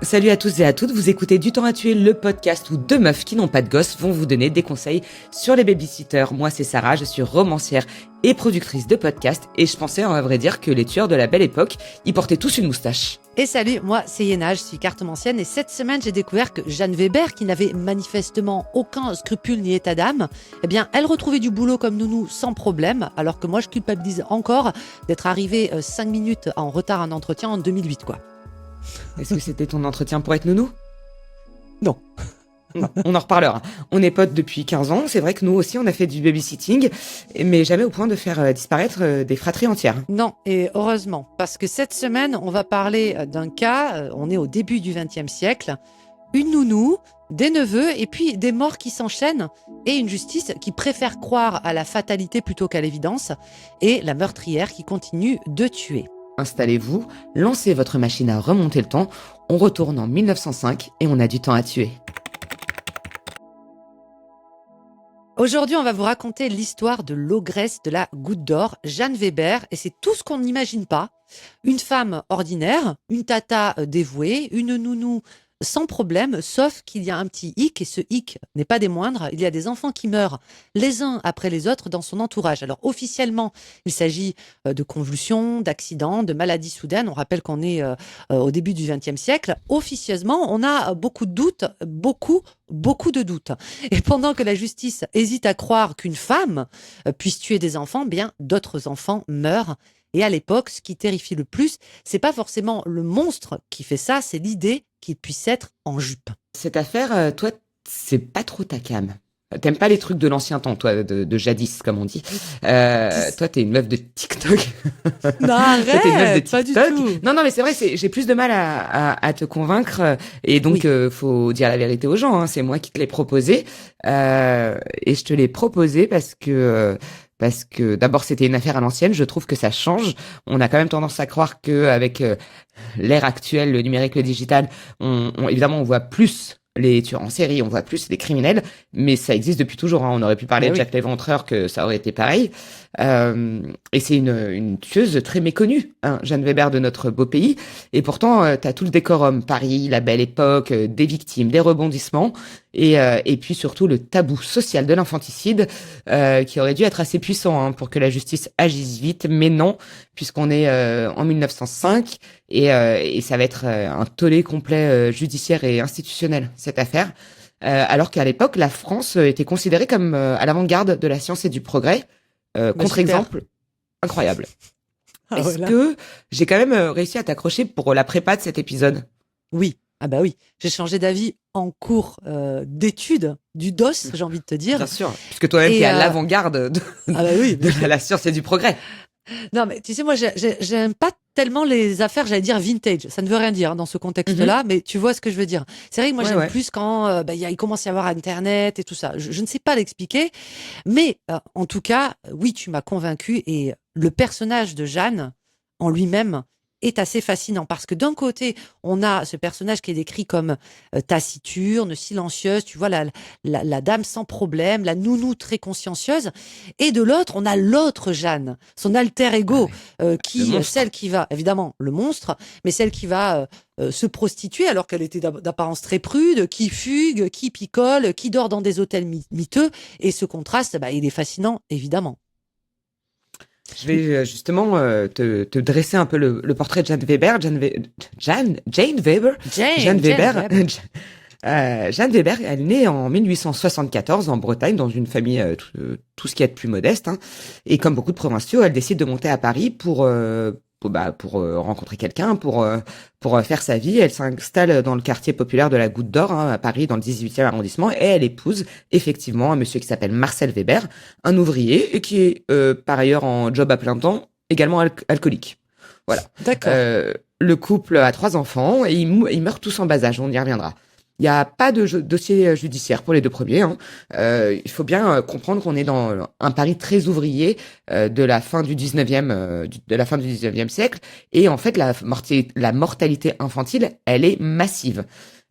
Salut à tous et à toutes, vous écoutez Du temps à tuer, le podcast où deux meufs qui n'ont pas de gosses vont vous donner des conseils sur les babysitters. Moi c'est Sarah, je suis romancière et productrice de podcast et je pensais à vrai dire que les tueurs de la belle époque, ils portaient tous une moustache. Et salut, moi c'est Yéna, je suis cartomancienne et cette semaine j'ai découvert que Jeanne Weber, qui n'avait manifestement aucun scrupule ni état d'âme, eh bien elle retrouvait du boulot comme nounou sans problème, alors que moi je culpabilise encore d'être arrivée 5 minutes en retard à un entretien en 2008 quoi. Est-ce que c'était ton entretien pour être nounou ? Non. Non, on en reparlera. On est potes depuis 15 ans, c'est vrai que nous aussi on a fait du babysitting, mais jamais au point de faire disparaître des fratries entières. Non, et heureusement, parce que cette semaine on va parler d'un cas, on est au début du XXe siècle, une nounou, des neveux et puis des morts qui s'enchaînent et une justice qui préfère croire à la fatalité plutôt qu'à l'évidence et la meurtrière qui continue de tuer. Installez-vous, lancez votre machine à remonter le temps, on retourne en 1905 et on a du temps à tuer. Aujourd'hui, on va vous raconter l'histoire de l'ogresse de la Goutte d'Or, Jeanne Weber, et c'est tout ce qu'on n'imagine pas. Une femme ordinaire, une tata dévouée, une nounou sans problème, sauf qu'il y a un petit hic, et ce hic n'est pas des moindres, il y a des enfants qui meurent les uns après les autres dans son entourage. Alors officiellement, il s'agit de convulsions, d'accidents, de maladies soudaines. On rappelle qu'on est au début du XXe siècle. Officieusement, on a beaucoup de doutes, beaucoup de doutes. Et pendant que la justice hésite à croire qu'une femme puisse tuer des enfants, bien d'autres enfants meurent. Et à l'époque, ce qui terrifie le plus, c'est pas forcément le monstre qui fait ça, c'est l'idée qu'il puisse être en jupe. Cette affaire, toi, c'est pas trop ta came. T'aimes pas les trucs de l'ancien temps, toi, de jadis, comme on dit. Toi, t'es une meuf de TikTok. Non, Toi, t'es une meuf de arrête, pas du TikTok. tout. Non, mais c'est vrai, j'ai plus de mal à te convaincre. Et donc, Oui. faut dire la vérité aux gens. Hein, c'est moi qui te l'ai proposé. Et je te l'ai proposé parce que d'abord c'était une affaire à l'ancienne, je trouve que ça change. On a quand même tendance à croire que avec l'ère actuelle, le numérique, le digital, évidemment on voit plus les tueurs en série, on voit plus les criminels, mais ça existe depuis toujours. Hein. On aurait pu parler de Oui. Jack l'Éventreur, que ça aurait été pareil. Et c'est une tueuse très méconnue, hein, Jeanne Weber de notre beau pays. Et pourtant, t'as tout le décorum, Paris, la belle époque, des victimes, des rebondissements, et puis surtout le tabou social de l'infanticide, qui aurait dû être assez puissant hein, pour que la justice agisse vite, mais non, puisqu'on est en 1905 et ça va être un tollé complet judiciaire et institutionnel cette affaire. Alors qu'à l'époque, la France était considérée comme à l'avant-garde de la science et du progrès. Contre-exemple incroyable. Ah, Est-ce voilà. que j'ai quand même réussi à t'accrocher pour la prépa de cet épisode ? Oui. Ah bah oui, j'ai changé d'avis en cours d'études du DOS, j'ai envie de te dire. Bien sûr, puisque toi-même Et, t'es à l'avant-garde Ah bah oui. de la science et du progrès. Non, mais tu sais, moi, j'aime pas tellement les affaires, j'allais dire vintage. Ça ne veut rien dire hein, dans ce contexte-là, mais tu vois ce que je veux dire. C'est vrai que moi, Ouais, j'aime ouais. plus quand il commence à y avoir Internet et tout ça. Je ne sais pas l'expliquer, mais en tout cas, oui, tu m'as convaincu et le personnage de Jeanne en lui-même est assez fascinant parce que d'un côté, on a ce personnage qui est décrit comme taciturne, silencieuse, tu vois, la dame sans problème, la nounou très consciencieuse, et de l'autre, on a l'autre Jeanne, son alter ego, Le monstre. celle qui va, évidemment, le monstre, mais celle qui va se prostituer alors qu'elle était d'apparence très prude, qui fugue, qui picole, qui dort dans des hôtels miteux, et ce contraste, il est fascinant, évidemment. Je vais justement te dresser un peu le portrait de Jeanne Weber. Jane Weber. Jeanne Weber. Jeanne Weber, elle est née en 1874 en Bretagne, dans une famille tout ce qu'il y a de plus modeste. Hein. Et comme beaucoup de provinciaux, elle décide de monter à Paris pour rencontrer quelqu'un, pour faire sa vie. Elle s'installe dans le quartier populaire de la Goutte d'Or, hein, à Paris, dans le 18e arrondissement, et elle épouse effectivement un monsieur qui s'appelle Marcel Weber, un ouvrier, et qui est par ailleurs en job à plein temps, également alcoolique. Voilà. D'accord. Le couple a 3 enfants, et ils meurent tous en bas âge, on y reviendra. Il n'y a pas de dossier judiciaire pour les 2 premiers. Hein. Il faut bien comprendre qu'on est dans un Paris très ouvrier de la fin du 19e siècle. Et en fait, la mortalité infantile, elle est massive.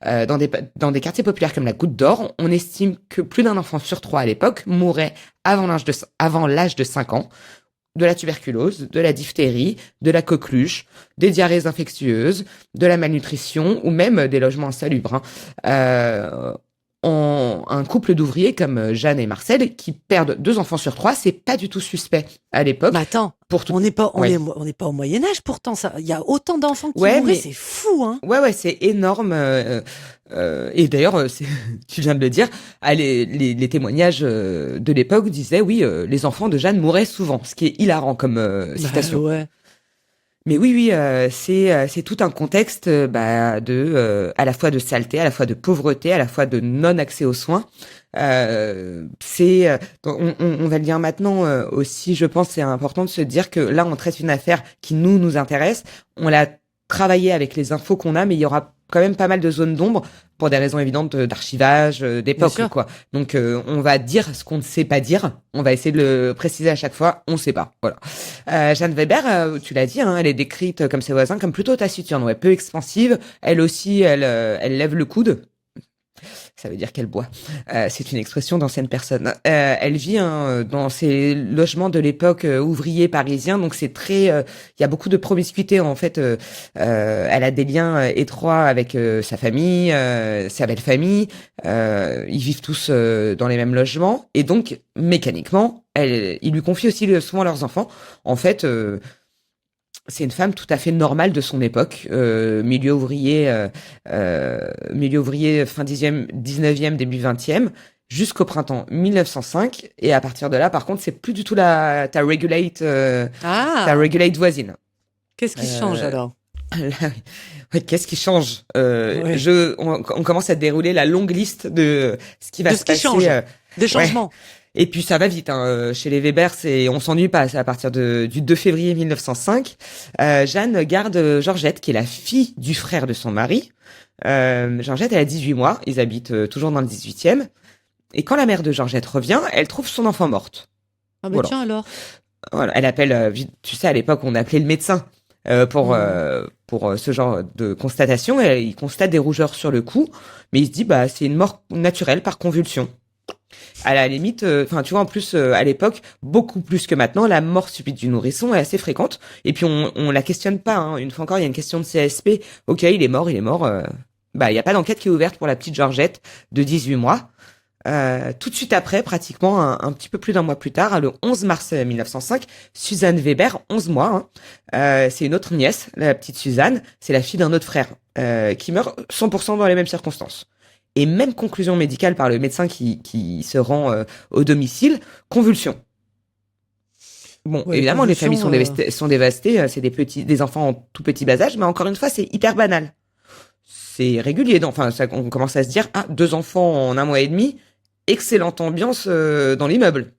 Dans des quartiers populaires comme la Goutte d'Or, on estime que plus d'un enfant sur 3 à l'époque mourait avant l'âge de 5 ans. de la tuberculose, de la diphtérie, de la coqueluche, des diarrhées infectieuses, de la malnutrition ou même des logements insalubres. Un couple d'ouvriers comme Jeanne et Marcel qui perdent 2 enfants sur 3, c'est pas du tout suspect à l'époque. Mais attends, on n'est pas au Moyen-Âge pourtant. Il y a autant d'enfants qui mourraient, c'est fou, hein. Ouais, c'est énorme. Et d'ailleurs, tu viens de le dire, les témoignages de l'époque disaient oui, les enfants de Jeanne mouraient souvent, ce qui est hilarant comme citation. Ouais. Mais oui, c'est tout un contexte à la fois de saleté, à la fois de pauvreté, à la fois de non-accès aux soins. On va le dire maintenant aussi, je pense, c'est important de se dire que là, on traite une affaire qui nous intéresse. On l'a travaillé avec les infos qu'on a, mais il y aura quand même pas mal de zones d'ombre pour des raisons évidentes d'archivage, d'époque, quoi. Donc, on va dire ce qu'on ne sait pas dire. On va essayer de le préciser à chaque fois. On ne sait pas. Voilà. Jeanne Weber, tu l'as dit, hein, elle est décrite comme ses voisins, comme plutôt taciturne, ouais, peu expansive. Elle aussi, elle lève le coude. Ça veut dire qu'elle boit. C'est une expression d'ancienne personne. Elle vit dans ces logements de l'époque ouvriers parisiens, donc c'est très. Il y a beaucoup de promiscuité en fait. Elle a des liens étroits avec sa famille, sa belle famille. Ils vivent tous dans les mêmes logements et donc mécaniquement, ils lui confient aussi souvent leurs enfants. En fait. C'est une femme tout à fait normale de son époque, milieu ouvrier fin 19e, début 20e, jusqu'au printemps 1905. Et à partir de là, par contre, c'est plus du tout ta regulate voisine. Qu'est-ce qui change alors? Ouais, qu'est-ce qui change on commence à dérouler la longue liste de ce qui va se passer. Change. Des changements. Ouais. Et puis ça va vite, hein. Chez les Weber, on s'ennuie pas. C'est à partir du 2 février 1905. Jeanne garde Georgette, qui est la fille du frère de son mari. Georgette, elle a 18 mois. Ils habitent toujours dans le 18e. Et quand la mère de Georgette revient, elle trouve son enfant morte. Ah bah tiens alors. Voilà, elle appelle. Tu sais, à l'époque, on appelait le médecin pour ce genre de constatation. Et il constate des rougeurs sur le cou, mais il se dit c'est une mort naturelle par convulsion. À la limite, tu vois, en plus, à l'époque, beaucoup plus que maintenant, la mort subite du nourrisson est assez fréquente. Et puis, on la questionne pas, hein. Une fois encore, il y a une question de CSP. Ok, il est mort. Il y a pas d'enquête qui est ouverte pour la petite Georgette de 18 mois. Tout de suite après, pratiquement un petit peu plus d'un mois plus tard, le 11 mars 1905, Suzanne Weber, 11 mois, c'est une autre nièce, la petite Suzanne, c'est la fille d'un autre frère, qui meurt 100% dans les mêmes circonstances. Et même conclusion médicale par le médecin qui se rend au domicile, convulsion. Bon, ouais, évidemment, les familles sont dévastées, c'est des enfants en tout petit bas âge, mais encore une fois, c'est hyper banal. C'est régulier, on commence à se dire, 2 enfants en 1 mois et demi, excellente ambiance dans l'immeuble.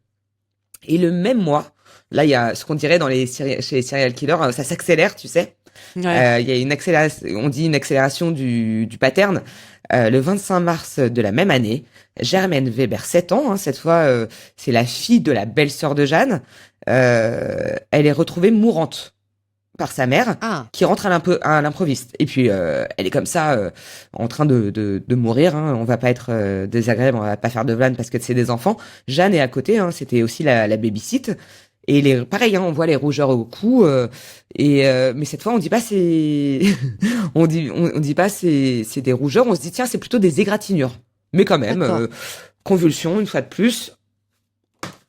Et le même mois, là, il y a ce qu'on dirait chez les serial killers, ça s'accélère, tu sais. Ouais. Il y a une accélération du pattern. Le 25 mars de la même année, Germaine Weber, 7 ans, cette fois, c'est la fille de la belle-sœur de Jeanne. Elle est retrouvée mourante par sa mère, qui rentre à l'improviste. Et puis, elle est comme ça, en train de mourir. Hein. On va pas être désagréable, on va pas faire de vannes parce que c'est des enfants. Jeanne est à côté, c'était aussi la baby-sit. Et pareil, on voit les rougeurs au cou. Mais cette fois, on dit pas on dit pas c'est des rougeurs. On se dit tiens, c'est plutôt des égratignures. Mais quand même, convulsion une fois de plus.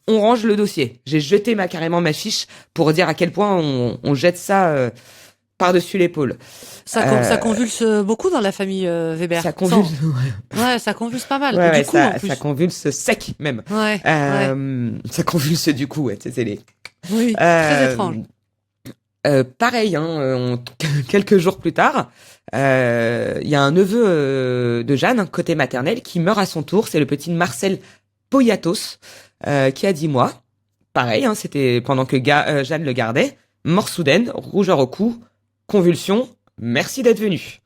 On range le dossier. J'ai jeté carrément ma fiche pour dire à quel point on jette ça par-dessus l'épaule. Ça convulse beaucoup dans la famille Weber. Ça convulse. Ouais, ça convulse pas mal. Ouais, du coup, en plus. Ça convulse sec même. Ouais. Ça convulse du coup, ouais, c'est les. Oui, très étrange. Pareil, quelques jours plus tard, il y a un neveu de Jeanne, côté maternel, qui meurt à son tour. C'est le petit Marcel Poyatos, qui a 10 mois. Pareil, c'était pendant que Jeanne le gardait. Mort soudaine, rougeur au cou, convulsion. Merci d'être venu.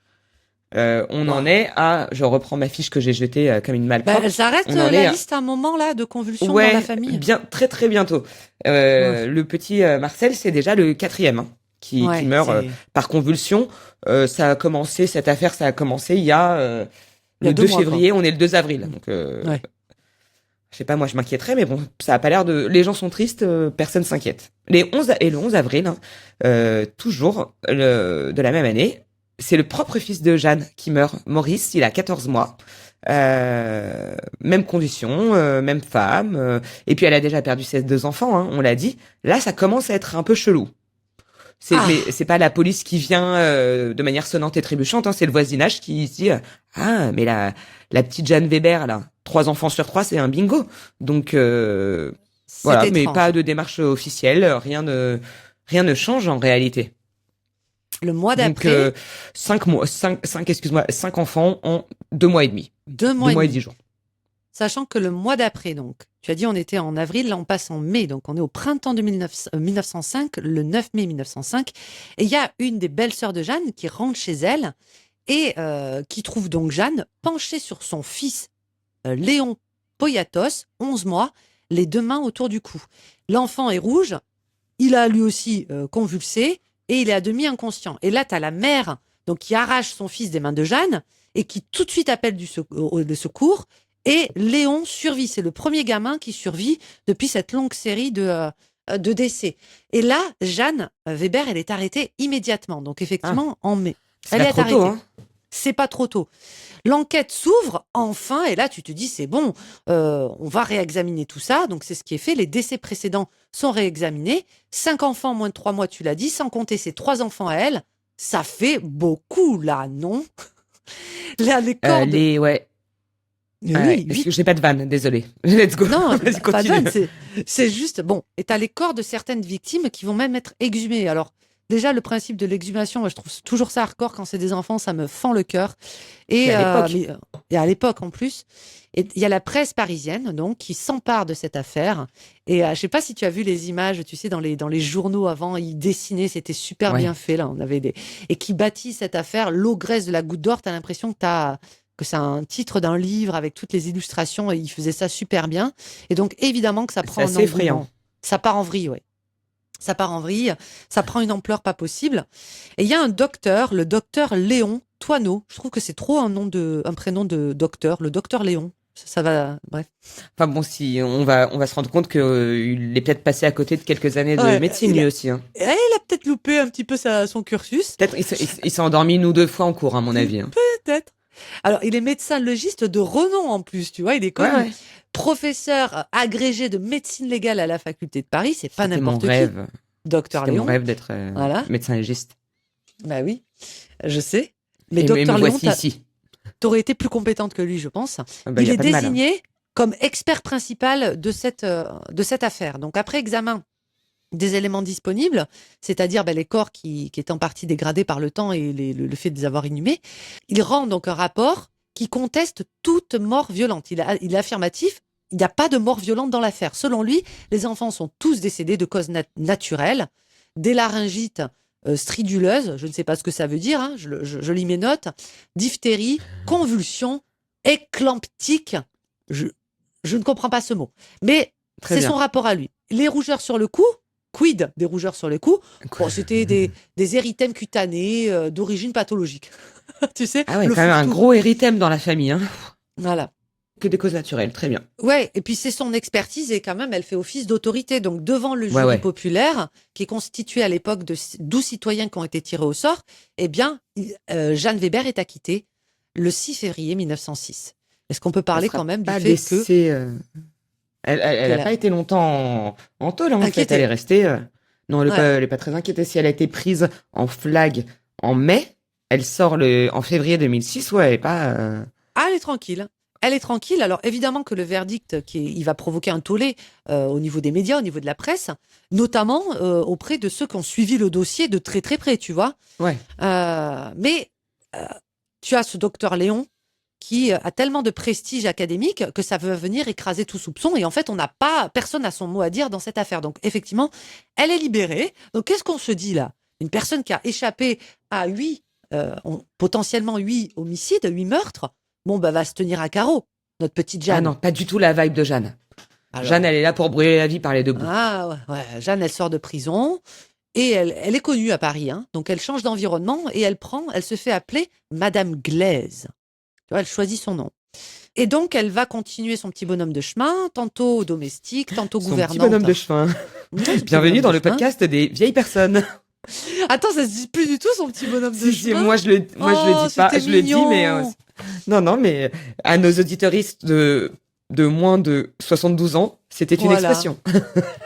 On en est à... Je reprends ma fiche que j'ai jetée comme une malpropre. Ça reste la liste à un moment là de convulsions dans la famille. Bien, très très bientôt. Le petit Marcel, c'est déjà le 4e qui meurt par convulsion. Cette affaire, ça a commencé il y a le 2 février, on est le 2 avril. Donc, je sais pas, moi je m'inquiéterais, mais bon, ça a pas l'air de... Les gens sont tristes, personne s'inquiète. Le 11 avril, hein, toujours de la même année, c'est le propre fils de Jeanne qui meurt. Maurice, il a 14 mois. Même condition, même femme. Et puis elle a déjà perdu ses 2 enfants, hein, on l'a dit. Là, ça commence à être un peu chelou. Mais c'est pas la police qui vient de manière sonnante et trébuchante, hein, c'est le voisinage qui se dit ah mais la petite Jeanne Weber là, 3 enfants sur 3, c'est un bingo. Donc voilà, mais pas de démarche officielle, rien ne change en réalité. Le mois d'après, donc 5 enfants en 2 mois et demi. 2 mois et 10 jours. Sachant que le mois d'après, donc, tu as dit on était en avril, là on passe en mai, donc on est au printemps de 1905, le 9 mai 1905, et il y a une des belles-sœurs de Jeanne qui rentre chez elle et qui trouve donc Jeanne penchée sur son fils Léon Poyatos, 11 mois, les 2 mains autour du cou. L'enfant est rouge, il a lui aussi convulsé et il est à demi inconscient. Et là, tu as la mère donc, qui arrache son fils des mains de Jeanne et qui tout de suite appelle le secours. Et Léon survit. C'est le premier gamin qui survit depuis cette longue série de décès. Et là, Jeanne Weber, elle est arrêtée immédiatement. Donc, effectivement, en mai. Elle est arrêtée. Tôt, hein. C'est pas trop tôt. L'enquête s'ouvre enfin, et là, tu te dis, c'est bon, on va réexaminer tout ça. Donc, c'est ce qui est fait. Les décès précédents sont réexaminés. 5 enfants en moins de 3 mois, tu l'as dit, sans compter ses 3 enfants à elle. Ça fait beaucoup, là, non? Là, les corps ouais. Oui, parce que j'ai pas de vanne, désolé. Let's go. Non, pas de vanne, c'est juste, bon, et t'as les corps de certaines victimes qui vont même être exhumés. Alors, déjà, le principe de l'exhumation, moi, je trouve toujours ça hardcore quand c'est des enfants, ça me fend le cœur. Et à l'époque, en plus. Et il y a la presse parisienne, donc, qui s'empare de cette affaire. Et je sais pas si tu as vu les images, tu sais, dans les journaux avant, ils dessinaient, c'était super bien fait, là. On avait et qui bâtit cette affaire, l'ogresse de la Goutte d'Or. T'as l'impression que c'est un titre d'un livre avec toutes les illustrations et il faisait ça super bien. Et donc, évidemment que ça prend c'est effrayant. Ça part en vrille, ouais. Ça part en vrille, ça prend une ampleur pas possible. Et il y a un docteur, le docteur Léon Toineau. Je trouve que c'est trop un prénom de docteur, le docteur Léon. Ça va, bref. Enfin bon, si on va se rendre compte qu'il est peut-être passé à côté de quelques années de médecine lui aussi. Hein. Il a peut-être loupé un petit peu son cursus. Peut-être il s'est endormi 1 ou 2 fois en cours, à mon avis. Hein. Peut-être. Alors, il est médecin légiste de renom en plus, tu vois, il est comme professeur agrégé de médecine légale à la faculté de Paris, c'est pas n'importe qui. Mon rêve. Docteur Léon. Mon rêve d'être médecin légiste. Bah oui, je sais. Mais Docteur Léon, ici. T'aurais été plus compétente que lui, je pense. Il est désigné comme expert principal de cette affaire. Donc, après examen des éléments disponibles, c'est-à-dire les corps qui étaient en partie dégradés par le temps et le fait de les avoir inhumés, il rend donc un rapport qui conteste toute mort violente. Il est affirmatif, il n'y a pas de mort violente dans l'affaire. Selon lui, les enfants sont tous décédés de causes naturelles, des laryngites striduleuses, je ne sais pas ce que ça veut dire, hein, je lis mes notes, diphtérie, convulsion, éclamptique, je ne comprends pas ce mot. Mais c'est son rapport à lui. Les rougeurs sur le cou, quid des rougeurs sur le cou? Bon, c'était des érythèmes cutanés d'origine pathologique. Tu sais, ah ouais, quand même un gros érythème dans la famille. Hein. Voilà. Que des causes naturelles, très bien. Ouais, et puis c'est son expertise et quand même, elle fait office d'autorité. Donc devant le jury populaire, qui est constitué à l'époque de 12 citoyens qui ont été tirés au sort, eh bien, Jeanne Weber est acquittée le 6 février 1906. Est-ce qu'on peut parler quand même du fait que... Elle n'a pas été longtemps en tôle, en fait. Elle est restée... Non, elle n'est pas très inquiétée. Si elle a été prise en flag en mai, elle sort en février 2006. Ouais, elle est pas... Ah, elle est tranquille. Elle est tranquille. Alors, évidemment que le verdict, il va provoquer un tollé au niveau des médias, au niveau de la presse, notamment auprès de ceux qui ont suivi le dossier de très, très près, tu vois. Ouais. Mais tu as ce docteur Léon qui a tellement de prestige académique que ça veut venir écraser tout soupçon. Et en fait, personne n'a son mot à dire dans cette affaire. Donc, effectivement, elle est libérée. Donc, qu'est-ce qu'on se dit là? Une personne qui a échappé à potentiellement 8 homicides, 8 meurtres, va se tenir à carreau, notre petite Jeanne. Ah non, pas du tout la vibe de Jeanne. Alors, Jeanne, elle est là pour brûler la vie par les deux bouts. Ah ouais, Jeanne, elle sort de prison et elle est connue à Paris. Hein, donc, elle change d'environnement et elle se fait appeler Madame Glaise. Tu vois, elle choisit son nom. Et donc, elle va continuer son petit bonhomme de chemin, tantôt domestique, tantôt Son gouvernante. petit bonhomme de chemin. Bienvenue dans le podcast des vieilles personnes. Attends, ça se dit plus du tout son petit bonhomme de chemin. Moi je le dis pas, je le dis, mais non, mais à nos auditeuristes de moins de 72 ans, c'était une expression.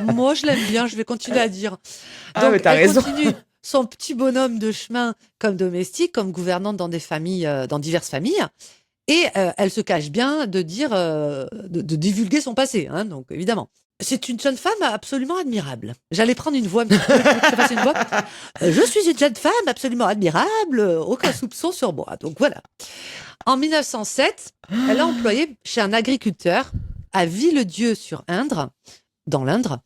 Moi, je l'aime bien, je vais continuer à dire. Donc, mais t'as raison. Continue son petit bonhomme de chemin comme domestique, comme gouvernante dans des familles, dans diverses familles. Et elle se cache bien de dire, de divulguer son passé, hein, donc évidemment. C'est une jeune femme absolument admirable. j'allais prendre une voix un petit peu, je fasse une voix. Je suis une jeune femme absolument admirable, aucun soupçon sur moi. Donc voilà. En 1907, elle a employé chez un agriculteur à Villedieu-sur-Indre, dans l'Indre,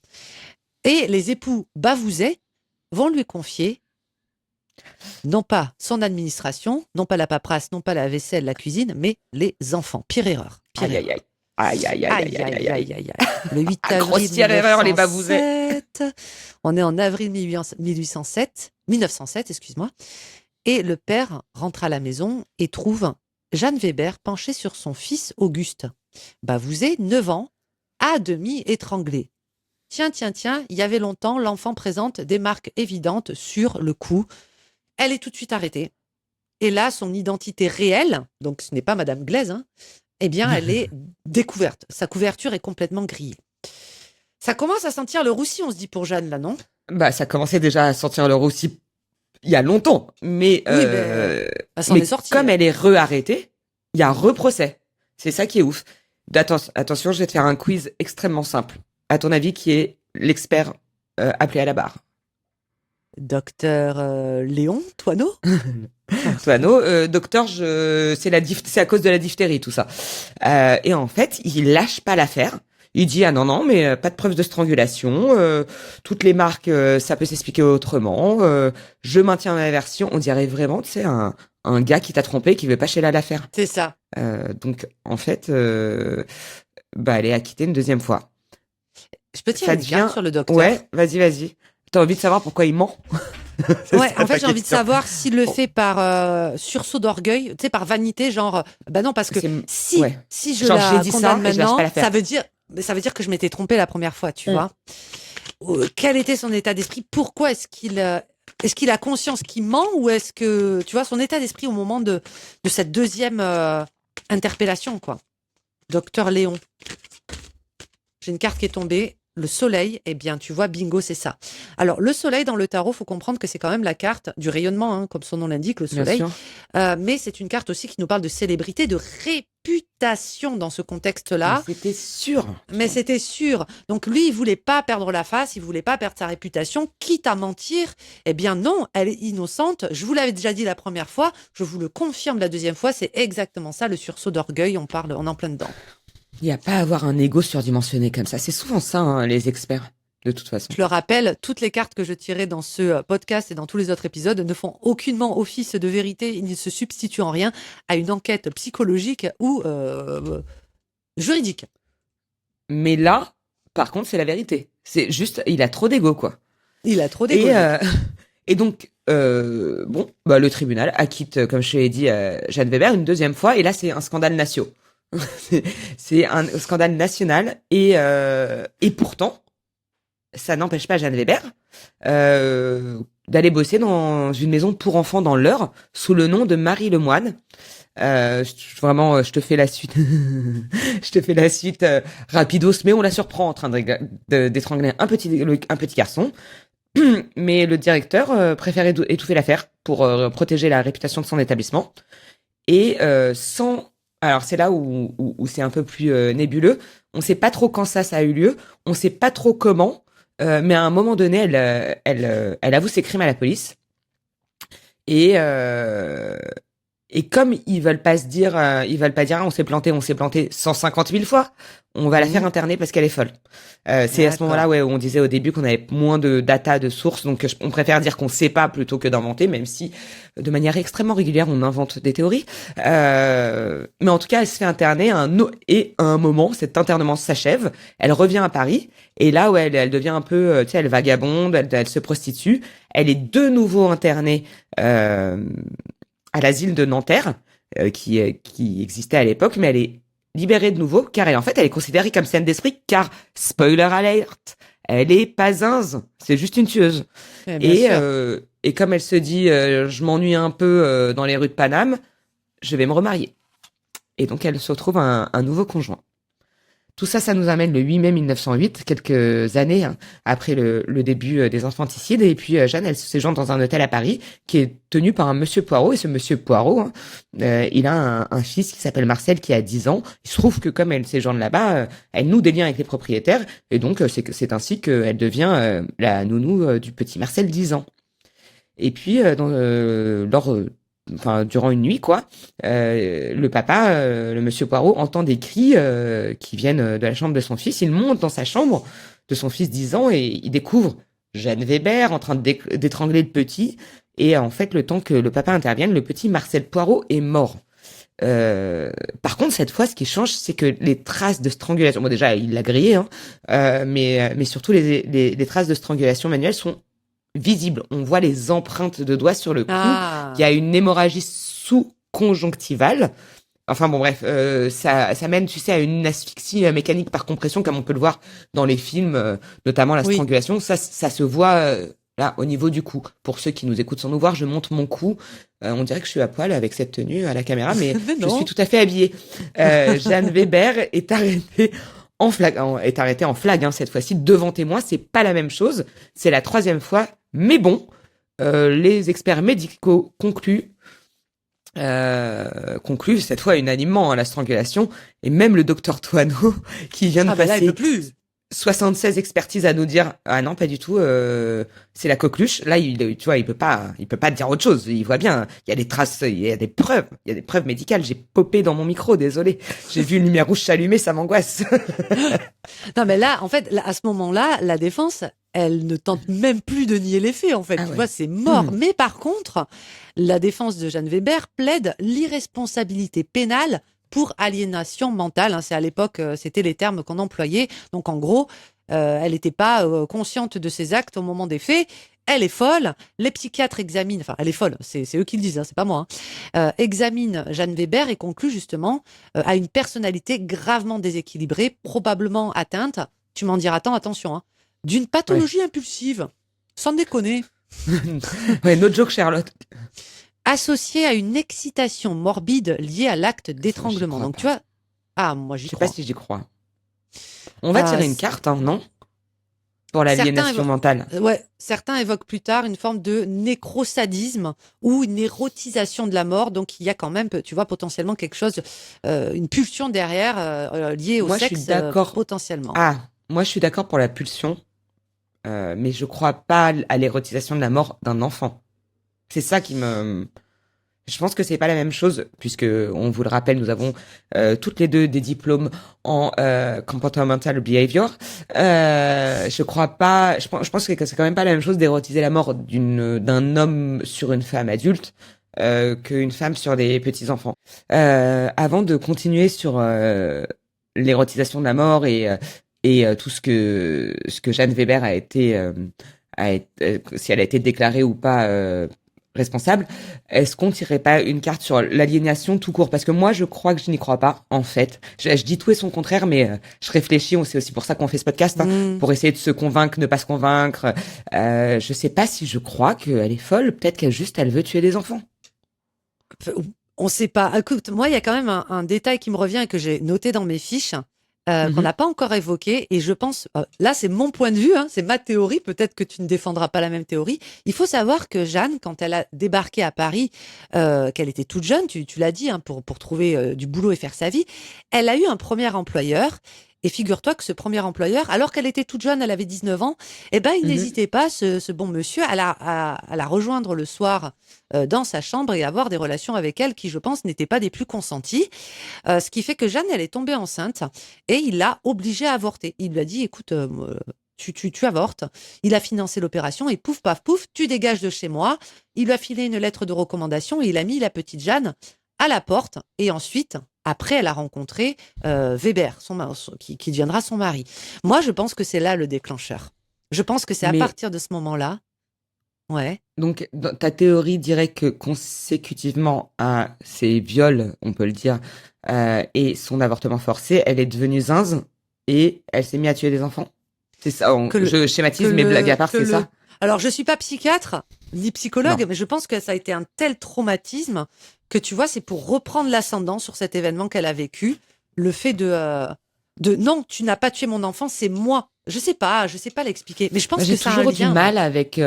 et les époux Bavouzet vont lui confier non pas son administration, non pas la paperasse, non pas la vaisselle, la cuisine, mais les enfants. Pire erreur. Aïe, aïe, aïe. Le 8 avril grossière erreur, les Bavouzet. On est en avril 1907, excuse-moi. Et le père rentre à la maison et trouve Jeanne Weber penchée sur son fils Auguste. Bavouzet, 9 ans, à demi étranglé. Tiens, il y avait longtemps, l'enfant présente des marques évidentes sur le cou. Elle est tout de suite arrêtée. Et là, son identité réelle, donc ce n'est pas Madame Glaise, hein, eh bien, elle est découverte. Sa couverture est complètement grillée. Ça commence à sentir le roussi, on se dit, pour Jeanne, là, non ? Bah, ça commençait déjà à sentir le roussi il y a longtemps. Mais, oui, elle s'en est sortie. Comme elle est re-arrêtée, il y a un reprocès. C'est ça qui est ouf. Attention, je vais te faire un quiz extrêmement simple. À ton avis, qui est l'expert appelé à la barre ? Docteur Léon Toineau. Toineau, docteur, c'est à cause de la diphtérie, tout ça. Et en fait, il lâche pas l'affaire. Il dit non, mais pas de preuve de strangulation. Toutes les marques, ça peut s'expliquer autrement. Je maintiens ma version. On dirait vraiment, tu sais, un gars qui t'a trompé, qui veut pas chéler à l'affaire. C'est ça. Donc en fait, elle est acquittée une deuxième fois. Je peux tirer une carte sur le docteur. Ouais, vas-y. T'as envie de savoir pourquoi il ment ? Ouais, en fait, j'ai envie de savoir s'il le fait par sursaut d'orgueil, tu sais, par vanité, genre, non, parce que si je la condamne maintenant, ça veut dire que je m'étais trompée la première fois, tu vois. Quel était son état d'esprit ? Pourquoi est-ce qu'il a conscience qu'il ment, ou est-ce que, tu vois, son état d'esprit au moment de cette deuxième interpellation, quoi. Docteur Léon. J'ai une carte qui est tombée. Le soleil, eh bien, tu vois, bingo, c'est ça. Alors, le soleil dans le tarot, faut comprendre que c'est quand même la carte du rayonnement, hein, comme son nom l'indique, le soleil. Mais c'est une carte aussi qui nous parle de célébrité, de réputation dans ce contexte-là. Mais c'était sûr. Donc, lui, il voulait pas perdre la face, il voulait pas perdre sa réputation, quitte à mentir. Eh bien, non, elle est innocente. Je vous l'avais déjà dit la première fois, je vous le confirme la deuxième fois, c'est exactement ça, le sursaut d'orgueil, on est en plein dedans. Il n'y a pas à avoir un ego surdimensionné comme ça. C'est souvent ça, hein, les experts, de toute façon. Je le rappelle, toutes les cartes que je tirais dans ce podcast et dans tous les autres épisodes ne font aucunement office de vérité. Ils ne se substituent en rien à une enquête psychologique ou juridique. Mais là, par contre, c'est la vérité. C'est juste, il a trop d'ego, quoi. Il a trop d'ego. Et donc, le tribunal acquitte, comme je l'ai dit, Jeanne Weber une deuxième fois. Et là, c'est un scandale national. C'est un scandale national et pourtant ça n'empêche pas Jeanne Weber d'aller bosser dans une maison pour enfants dans l'Eure sous le nom de Marie Lemoine. Je te fais la suite. Je te fais la suite rapidos, mais on la surprend en train d'étrangler un petit garçon. Mais le directeur préfère étouffer l'affaire pour protéger la réputation de son établissement et Alors c'est là où c'est un peu plus nébuleux. On sait pas trop quand ça a eu lieu. On sait pas trop comment. Mais à un moment donné, elle avoue ses crimes à la police. Et comme ils veulent pas dire on s'est planté 150 000 fois. On va la faire interner parce qu'elle est folle. C'est à ce moment-là où on disait au début qu'on avait moins de data, de sources, donc on préfère dire qu'on sait pas plutôt que d'inventer, même si de manière extrêmement régulière on invente des théories. Mais en tout cas, elle se fait interner et à un moment, cet internement s'achève. Elle revient à Paris et là où elle devient un peu, elle vagabonde, elle se prostitue. Elle est de nouveau internée à l'asile de Nanterre qui existait à l'époque, mais elle est libérée de nouveau, car elle est considérée comme saine d'esprit, car, spoiler alert, elle est pas zinze, c'est juste une tueuse. Et comme elle se dit, je m'ennuie un peu dans les rues de Paname, je vais me remarier. Et donc elle se retrouve un nouveau conjoint. Tout ça, ça nous amène le 8 mai 1908, quelques années après le début des infanticides. Et puis Jeanne, elle se séjourne dans un hôtel à Paris qui est tenu par un monsieur Poirot. Et ce monsieur Poirot, il a un fils qui s'appelle Marcel qui a 10 ans. Il se trouve que comme elle séjourne là-bas, elle noue des liens avec les propriétaires. Et donc c'est ainsi qu'elle devient la nounou du petit Marcel, 10 ans. Et puis durant une nuit, le papa, le monsieur Poirot, entend des cris qui viennent de la chambre de son fils. Il monte dans sa chambre de son fils 10 ans et il découvre Jeanne Weber en train d'étrangler le petit. Et en fait, le temps que le papa intervienne, le petit Marcel Poirot est mort. Par contre, cette fois, ce qui change, c'est que les traces de strangulation, bon déjà, il l'a grillé, mais surtout les traces de strangulation manuelle sont visible. On voit les empreintes de doigts sur le cou. Il y a une hémorragie sous-conjonctivale. Enfin bon, bref, ça mène, tu sais, à une asphyxie mécanique par compression, comme on peut le voir dans les films, notamment la strangulation. Ça se voit là, au niveau du cou. Pour ceux qui nous écoutent sans nous voir, je monte mon cou. On dirait que je suis à poil avec cette tenue à la caméra, mais je suis tout à fait habillée. Jeanne Weber est arrêtée en flag, cette fois-ci, devant témoins. C'est pas la même chose. C'est la 3e fois. Mais bon, les experts médicaux concluent cette fois unanimement la strangulation. Et même le docteur Toineau, qui vient de passer 76 expertises à nous dire ah non pas du tout, c'est la coqueluche. Là tu vois, il peut pas dire autre chose. Il voit bien, il y a des traces, il y a des preuves médicales. J'ai popé dans mon micro, désolé. J'ai vu une lumière rouge s'allumer, ça m'angoisse. Non mais là, en fait, à ce moment-là, la défense, elle ne tente même plus de nier les faits. En fait, tu vois, c'est mort. Mais par contre, la défense de Jeanne Weber plaide l'irresponsabilité pénale pour aliénation mentale. C'est à l'époque, c'était les termes qu'on employait. Donc en gros, elle n'était pas consciente de ses actes au moment des faits. Elle est folle. Les psychiatres examinent, enfin, elle est folle, c'est eux qui le disent, c'est pas moi. Examinent Jeanne Weber et concluent justement à une personnalité gravement déséquilibrée, probablement atteinte, tu m'en diras tant, attention, d'une pathologie impulsive. Sans déconner. No joke, Charlotte. Associée à une excitation morbide liée à l'acte d'étranglement. Donc tu vois, moi j'y crois. Je sais pas si j'y crois. On va tirer une carte, non? Pour l'aliénation mentale. Ouais, certains évoquent plus tard une forme de nécrosadisme ou une érotisation de la mort. Donc il y a quand même, tu vois, potentiellement quelque chose, une pulsion derrière liée au sexe, potentiellement. Moi je suis d'accord pour la pulsion, mais je crois pas à l'érotisation de la mort d'un enfant. C'est ça qui me... Je pense que c'est pas la même chose, puisque, on vous le rappelle, nous avons toutes les deux des diplômes en comportamental behavior. Je crois pas... Je pense que c'est quand même pas la même chose d'érotiser la mort d'un homme sur une femme adulte qu'une femme sur des petits-enfants. Avant de continuer sur l'érotisation de la mort et tout ce que Jeanne Weber a été... si elle a été déclarée ou pas... responsable, est-ce qu'on tirerait pas une carte sur l'aliénation tout court? Parce que moi, je crois que je n'y crois pas, en fait. Je dis tout et son contraire, mais je réfléchis, c'est aussi pour ça qu'on fait ce podcast, pour essayer de se convaincre, ne pas se convaincre. Je sais pas si je crois qu'elle est folle, peut-être qu'elle veut tuer des enfants. On sait pas. Écoute, moi, il y a quand même un détail qui me revient et que j'ai noté dans mes fiches, qu'on n'a pas encore évoqué, et je pense, là c'est mon point de vue, c'est ma théorie, peut-être que tu ne défendras pas la même théorie. Il faut savoir que Jeanne, quand elle a débarqué à Paris, qu'elle était toute jeune, tu l'as dit, pour trouver du boulot et faire sa vie, elle a eu un premier employeur. Et figure-toi que ce premier employeur, alors qu'elle était toute jeune, elle avait 19 ans, il n'hésitait pas, ce bon monsieur, à la rejoindre le soir dans sa chambre et avoir des relations avec elle qui, je pense, n'étaient pas des plus consenties. Ce qui fait que Jeanne, elle est tombée enceinte et il l'a obligée à avorter. Il lui a dit, écoute, tu avortes. Il a financé l'opération et pouf, paf, pouf, tu dégages de chez moi. Il lui a filé une lettre de recommandation et il a mis la petite Jeanne à la porte. Et ensuite... Après, elle a rencontré Weber, qui deviendra son mari. Moi, je pense que c'est là le déclencheur. Je pense que c'est à partir de ce moment-là. Ouais. Donc, ta théorie dirait que consécutivement à ces viols, on peut le dire, et son avortement forcé, elle est devenue zinze et elle s'est mise à tuer des enfants. C'est ça, je schématise, mais blague à part, c'est ça. Alors, je suis pas psychiatre ni psychologue, Non. mais je pense que ça a été un tel traumatisme que tu vois, c'est pour reprendre l'ascendant sur cet événement qu'elle a vécu. Le fait de non, tu n'as pas tué mon enfant, c'est moi. Je sais pas l'expliquer, mais je pense que ça a un lien. J'ai toujours du mal avec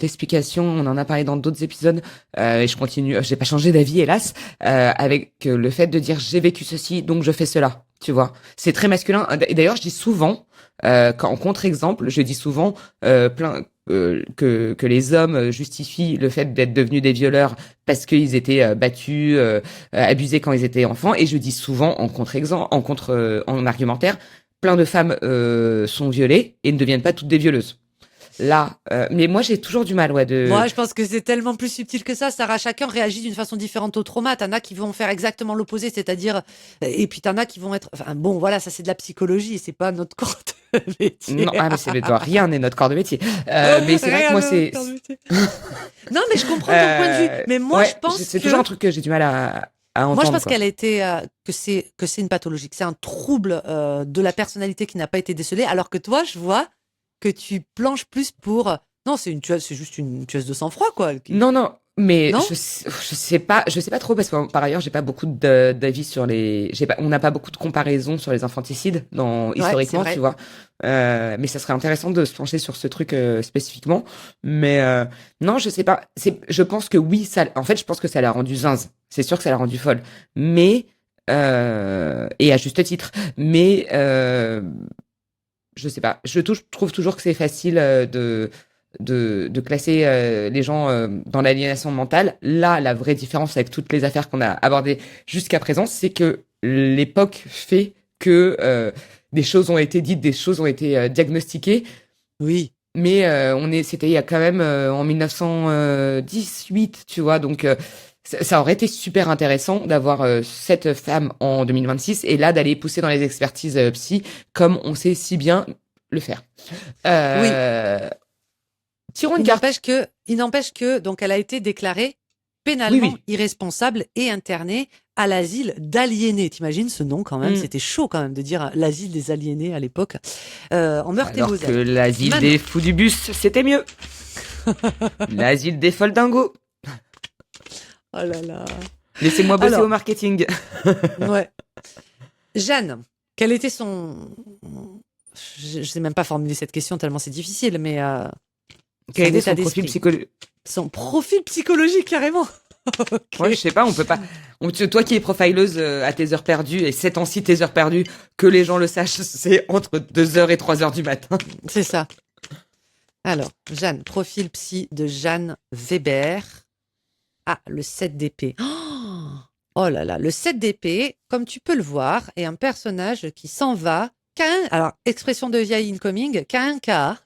l'explication. On en a parlé dans d'autres épisodes et je continue. J'ai pas changé d'avis, hélas, avec le fait de dire j'ai vécu ceci, donc je fais cela. Tu vois, c'est très masculin. Et d'ailleurs, je dis souvent, en contre-exemple, je dis souvent que les hommes justifient le fait d'être devenus des violeurs parce qu'ils étaient battus, abusés quand ils étaient enfants. Et je dis souvent en argumentaire. Plein de femmes sont violées et ne deviennent pas toutes des violeuses. Là, mais moi j'ai toujours du mal, Moi, je pense que c'est tellement plus subtil que ça. Sarah, chacun réagit d'une façon différente au trauma. T'en as qui vont faire exactement l'opposé, c'est-à-dire, et puis t'en as qui vont être. Enfin, bon, voilà, ça c'est de la psychologie, c'est pas notre corps de métier. Non, mais rien n'est notre corps de métier. Mais c'est vrai que moi c'est. Non, mais je comprends ton point de vue. Mais moi, je pense c'est toujours un truc que j'ai du mal à entendre. Moi, je pense qu'elle a été que c'est une pathologie, que c'est un trouble de la personnalité qui n'a pas été décelé, alors que toi, je vois que tu planches plus pour non, c'est juste une tueuse de sang-froid, quoi. Non, mais non je sais pas trop parce que par ailleurs, j'ai pas beaucoup d'avis sur on n'a pas beaucoup de comparaisons sur les infanticides historiquement, tu vois. Mais ça serait intéressant de se pencher sur ce truc spécifiquement. Mais non, je sais pas. Je pense que oui, je pense que ça l'a rendue zinze. C'est sûr que ça l'a rendue folle. Mais et à juste titre. Mais je sais pas. Je trouve toujours que c'est facile de classer les gens dans l'aliénation mentale. Là, la vraie différence avec toutes les affaires qu'on a abordées jusqu'à présent, c'est que l'époque fait que des choses ont été dites, des choses ont été diagnostiquées. Oui. Mais c'était il y a quand même en 1918, tu vois, donc ça aurait été super intéressant d'avoir cette femme en 2026 et là d'aller pousser dans les expertises psy comme on sait si bien le faire. Oui. Tirons une carte. Il n'empêche que donc elle a été déclarée pénalement irresponsable et internée à l'asile d'aliénés. T'imagines ce nom quand même? C'était chaud quand même de dire l'asile des aliénés à l'époque. En Meurthe-et-Moselle. Alors que l'asile des fous du bus, c'était mieux. L'asile des folles dingos. Oh là là. Laissez-moi bosser au marketing. Ouais. Jeanne, quel était son... Je sais même pas formuler cette question tellement c'est difficile, mais... Quel était son profil psychologique? Son profil psychologique, carrément. Okay. Ouais, je sais pas, on peut pas... Toi qui es profileuse à tes heures perdues, et ces temps-ci tes heures perdues, que les gens le sachent, c'est entre 2h et 3h du matin. C'est ça. Alors, Jeanne, profil psy de Jeanne Weber. Ah, le 7 d'épée. Oh là là, le 7 d'épée, comme tu peux le voir, est un personnage qui s'en va. Alors, expression de vieille incoming, qu'un cas.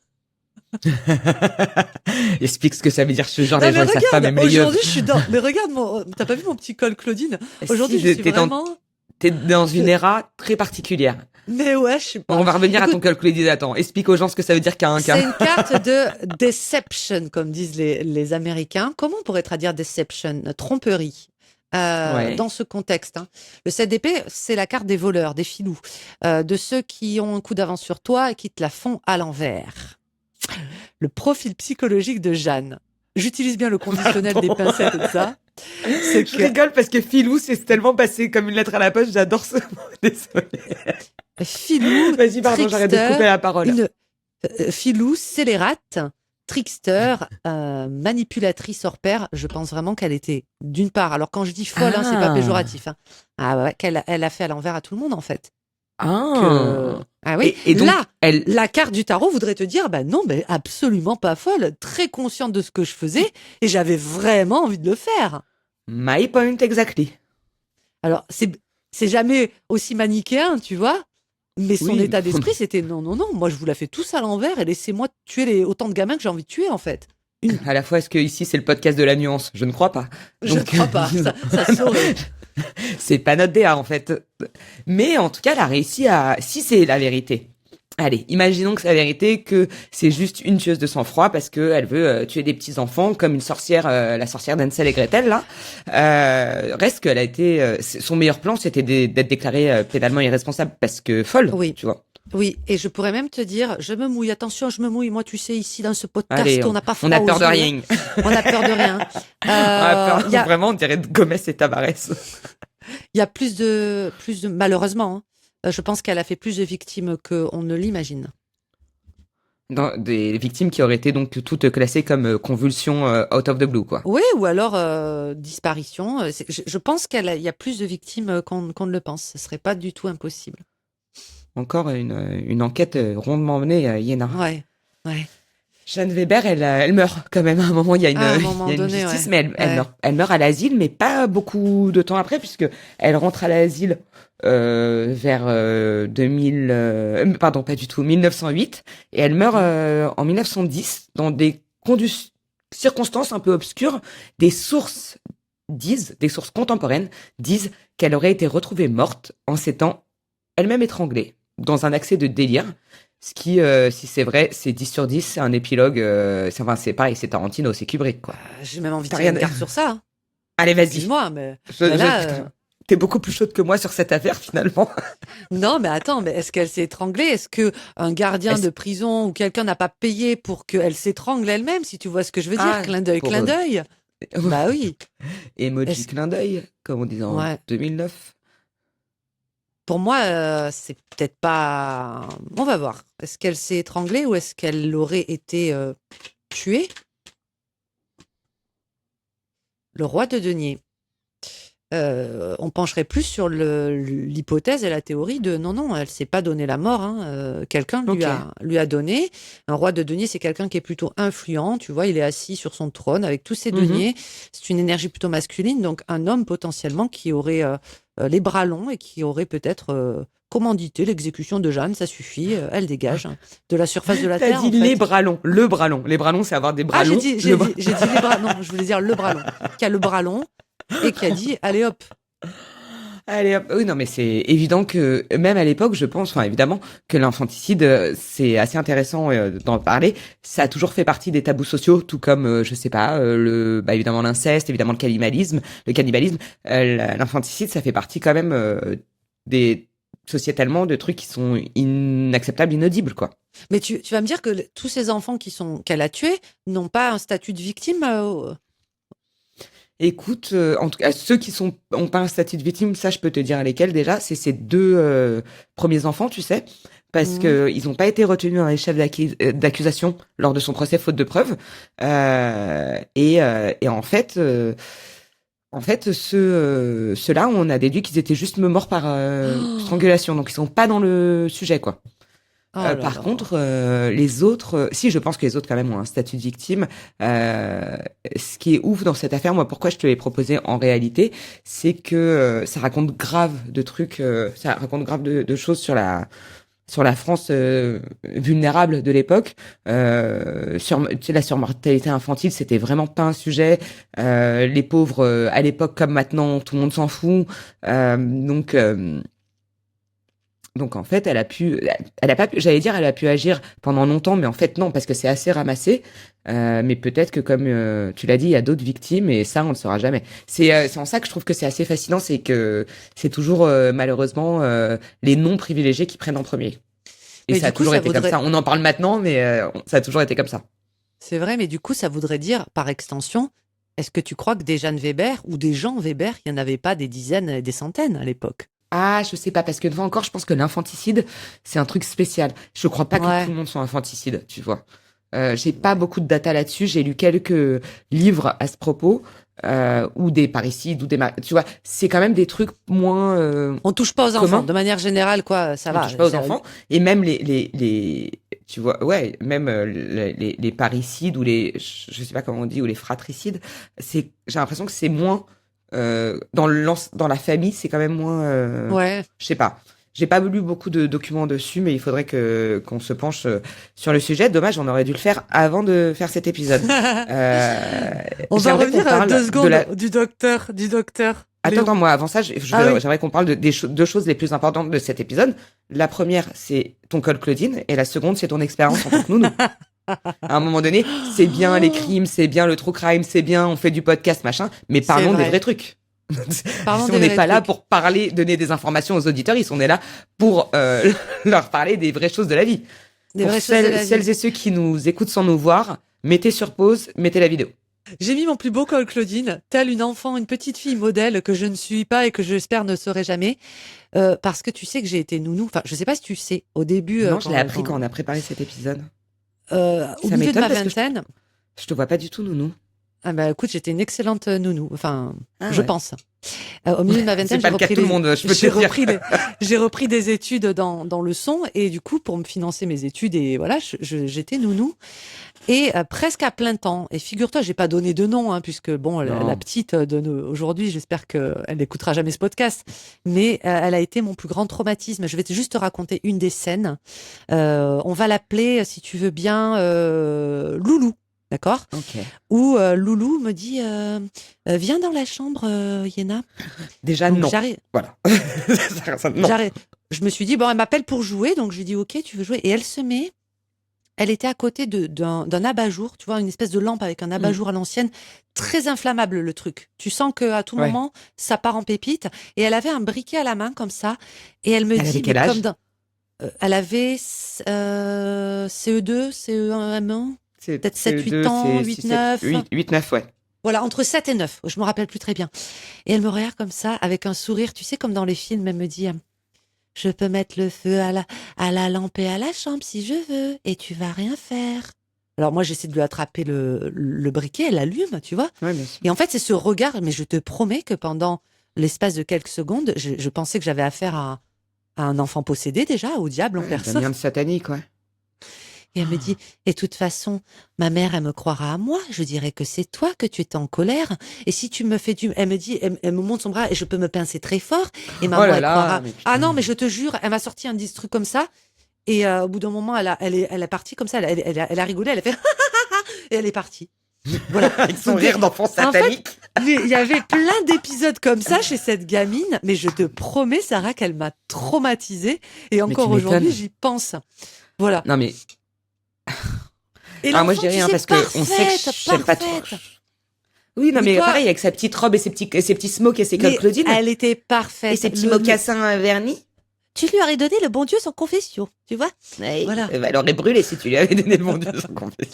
Explique ce que ça veut dire ce genre de gens, sa femme est meilleure. Aujourd'hui, je suis dans... Mais regarde, t'as pas vu mon petit col Claudine? Aujourd'hui, je suis vraiment... T'es dans une era très particulière. Mais ouais, je sais pas. On va revenir à ton col Claudine. Attends, explique aux gens ce que ça veut dire qu'un cas. C'est une carte de deception, comme disent les Américains. Comment on pourrait traduire deception? Tromperie. Dans ce contexte. Hein. Le 7 d'épée, c'est la carte des voleurs, des filous, de ceux qui ont un coup d'avance sur toi et qui te la font à l'envers. Le profil psychologique de Jeanne. J'utilise bien le conditionnel des pincettes et tout ça. Je rigole parce que filou, c'est tellement passé comme une lettre à la poste. J'adore ce mot. Désolée. Filou. Vas-y, pardon, j'arrête de te couper la parole. Filou, scélérate, trickster, manipulatrice hors pair. Je pense vraiment qu'elle était, d'une part, alors quand je dis folle, c'est pas péjoratif. Hein. Ah ouais, elle a fait à l'envers à tout le monde en fait. Ah oui. Et donc, là, la carte du tarot voudrait te dire, non, mais absolument pas folle, très consciente de ce que je faisais et j'avais vraiment envie de le faire. My point exactly. Alors, c'est jamais aussi manichéen, tu vois, mais son état d'esprit, c'était non, moi je vous la fais tous à l'envers et laissez-moi tuer autant de gamins que j'ai envie de tuer en fait. À la fois, est-ce que ici c'est le podcast de la nuance? Je ne crois pas. Je ne crois pas, ça saurait. C'est pas notre DA en fait. Mais en tout cas, elle a réussi à... Si c'est la vérité, Allez, imaginons que c'est la vérité, que c'est juste une tueuse de sang-froid parce que elle veut tuer des petits enfants comme une sorcière, la sorcière d'Hansel et Gretel là. Reste qu'elle a été, son meilleur plan, c'était d'être déclarée pénalement irresponsable parce que folle, Oui. tu vois. Oui, et je pourrais même te dire, je me mouille, attention, je me mouille. Moi, tu sais, ici dans ce podcast, Allez, on n'a pas froid on a aux peur de yeux, rien. On a peur de rien. On a peur, y a- vraiment, on dirait de Gomez et Tabarès. Il y a plus de malheureusement, hein, je pense qu'elle a fait plus de victimes qu'on ne l'imagine. Des victimes qui auraient été donc toutes classées comme convulsions out of the blue, quoi. Oui, ou alors disparition. Je pense qu'il y a plus de victimes qu'on ne le pense. Ce serait pas du tout impossible. Encore une enquête rondement menée, Iéna. Ouais. Jeanne Weber, elle meurt quand même. À un moment, il y a une justice, mais elle meurt à l'asile, mais pas beaucoup de temps après, puisque elle rentre à l'asile vers 1908, et elle meurt en 1910 dans des circonstances un peu obscures. Des sources contemporaines disent qu'elle aurait été retrouvée morte en s'étant elle-même étranglée dans un accès de délire. Ce qui, si c'est vrai, c'est 10 sur 10, c'est un épilogue, c'est pareil, c'est Tarantino, c'est Kubrick, quoi. J'ai même envie de faire une carte sur ça. Hein. Allez, vas-y. Dis-moi, mais t'es beaucoup plus chaude que moi sur cette affaire, finalement. Non, mais attends, mais est-ce qu'elle s'est étranglée? Est-ce que un gardien de prison ou quelqu'un n'a pas payé pour qu'elle s'étrangle elle-même, si tu vois ce que je veux dire? Clin d'œil. Bah oui. Emoji clin d'œil, comme on disait en 2009. Pour moi, c'est peut-être pas... On va voir. Est-ce qu'elle s'est étranglée ou est-ce qu'elle aurait été tuée? Le roi de denier. On pencherait plus sur l'hypothèse et la théorie de non, elle s'est pas donné la mort. Hein. Quelqu'un lui a donné. Un roi de denier, c'est quelqu'un qui est plutôt influent. Tu vois, il est assis sur son trône avec tous ses deniers. C'est une énergie plutôt masculine. Donc, un homme potentiellement qui aurait les bras longs et qui aurait peut-être commandité l'exécution de Jeanne. Ça suffit. Elle dégage de la surface de la terre. T'as dit les bras longs. Le bras long. Les bras longs, c'est avoir des bras longs. J'ai dit les bras. Non, je voulais dire le bras long. Qui a le bras long. Et qui a dit, allez hop. Allez hop. Oui, non, mais c'est évident que, même à l'époque, je pense, évidemment, que l'infanticide, c'est assez intéressant d'en parler. Ça a toujours fait partie des tabous sociaux, tout comme, je sais pas, évidemment l'inceste, évidemment le cannibalisme. L'infanticide, ça fait partie quand même sociétalement, de trucs qui sont inacceptables, inaudibles, quoi. Mais tu vas me dire que tous ces enfants qu'elle a tués n'ont pas un statut de victime Écoute, en tout cas, ceux qui ont pas un statut de victime, ça, je peux te dire lesquels déjà. C'est ces deux premiers enfants, tu sais, parce que ils n'ont pas été retenus dans les chefs d'accusation lors de son procès faute de preuves. Et en fait, ceux-là, on a déduit qu'ils étaient juste morts par strangulation, donc ils sont pas dans le sujet, quoi. Par contre, les autres, si je pense que les autres quand même ont un statut de victime. Ce qui est ouf dans cette affaire, moi, pourquoi je te l'ai proposé en réalité, c'est que ça raconte grave de trucs, ça raconte grave de choses sur la France vulnérable de l'époque. La surmortalité infantile, c'était vraiment pas un sujet. Les pauvres, à l'époque comme maintenant, tout le monde s'en fout. Donc en fait, elle a pu agir pendant longtemps, mais en fait non, parce que c'est assez ramassé. Mais peut-être que comme tu l'as dit, il y a d'autres victimes et ça, on ne le saura jamais. C'est en ça que je trouve que c'est assez fascinant, c'est que c'est toujours malheureusement les non privilégiés qui prennent en premier. Et mais ça a toujours été comme ça. On en parle maintenant, mais ça a toujours été comme ça. C'est vrai, mais du coup, ça voudrait dire, par extension, est-ce que tu crois que des Jeanne Weber ou des Jean Weber, il n'y en avait pas des dizaines et des centaines à l'époque? Ah, je sais pas, parce que une fois encore, je pense que l'infanticide, c'est un truc spécial. Je crois pas que tout le monde soit infanticide, tu vois. J'ai pas beaucoup de data là-dessus. J'ai lu quelques livres à ce propos, ou des parricides, tu vois. C'est quand même des trucs moins. On touche pas aux enfants, de manière générale, quoi. Ça va. On touche pas aux enfants. Et même tu vois, ouais, même les parricides ou je sais pas comment on dit, ou les fratricides. J'ai l'impression que c'est moins. Dans la famille, c'est quand même moins. Je sais pas. J'ai pas lu beaucoup de documents dessus, mais il faudrait qu'on se penche sur le sujet. Dommage, on aurait dû le faire avant de faire cet épisode. On va revenir à 2 secondes du docteur. Attends, moi, avant ça, j'aimerais qu'on parle des deux choses les plus importantes de cet épisode. La première, c'est ton col Claudine, et la seconde, c'est ton expérience en tant que nounou. À un moment donné, c'est bien les crimes, c'est bien le true crime, c'est bien, on fait du podcast, machin, mais parlons des vrais trucs. On n'est pas là pour parler, donner des informations aux auditeurs, on est là pour leur parler des vraies choses de la vie. Celles et ceux qui nous écoutent sans nous voir, mettez sur pause, mettez la vidéo. J'ai mis mon plus beau col Claudine, telle une petite fille modèle que je ne suis pas et que j'espère ne serai jamais, parce que tu sais que j'ai été nounou. Enfin, je sais pas si tu sais, au début. Non, je l'ai appris quand on a préparé cet épisode. Au milieu de ma vingtaine. Je te vois pas du tout nounou. Ah bah écoute, j'étais une excellente nounou. Enfin, je pense. Au milieu de ma vingtaine, j'ai repris des études dans le son et du coup pour me financer mes études et voilà, j'étais nounou et presque à plein temps. Et figure-toi, j'ai pas donné de nom puisque bon, la petite aujourd'hui, j'espère qu'elle n'écoutera jamais ce podcast, mais elle a été mon plus grand traumatisme. Je vais juste te raconter une des scènes. On va l'appeler, si tu veux bien, Loulou. D'accord. Okay. Où Loulou me dit viens dans la chambre, Yéna. Déjà donc, non. J'arrive. Voilà. Non. J'arrive. Je me suis dit bon, elle m'appelle pour jouer, donc je lui dis ok, tu veux jouer. Et elle se met. Elle était à côté d'un abat-jour, tu vois, une espèce de lampe avec un abat-jour à l'ancienne, très inflammable le truc. Tu sens que à tout moment ça part en pépite. Et elle avait un briquet à la main comme ça. Et elle me dit avait quel âge elle avait CE2, CE1, M1. Peut-être 7, 8 ans, 8, 9. 8, 9, ouais. Voilà, entre 7 et 9. Je me rappelle plus très bien. Et elle me regarde comme ça, avec un sourire, tu sais, comme dans les films, elle me dit, je peux mettre le feu à la lampe et à la chambre si je veux, et tu vas rien faire. Alors moi, j'essaie de lui attraper le briquet, elle l'allume, tu vois. Ouais, bien sûr. Et en fait, c'est ce regard, mais je te promets que pendant l'espace de quelques secondes, je pensais que j'avais affaire à un enfant possédé déjà, au diable en personne. Un lien satanique, ouais. Et elle me dit, et de toute façon, ma mère, elle me croira à moi. Je dirais que c'est toi, que tu es en colère. Et si tu me fais elle me dit, elle me montre son bras et je peux me pincer très fort. Et maman, elle croira. Ah non, mais je te jure, elle m'a sorti un truc comme ça. Et au bout d'un moment, elle est partie comme ça. Elle a rigolé, elle a fait et elle est partie. Voilà. Avec son rire d'enfant satanique. En fait, il y avait plein d'épisodes comme ça chez cette gamine. Mais je te promets, Sarah, qu'elle m'a traumatisée. Et encore aujourd'hui, j'y pense. Voilà. Non, mais. Et moi je dis rien parce que on sait que j'aime pas trop. Oui, non, mais pareil, avec sa petite robe et ses petits smokes et ses cols Claudine. Elle était parfaite. Et ses petits mocassins vernis. Tu lui aurais donné le bon Dieu sans confession, tu vois. Ouais, voilà. Elle aurait brûlé si tu lui avais donné le bon Dieu sans confession.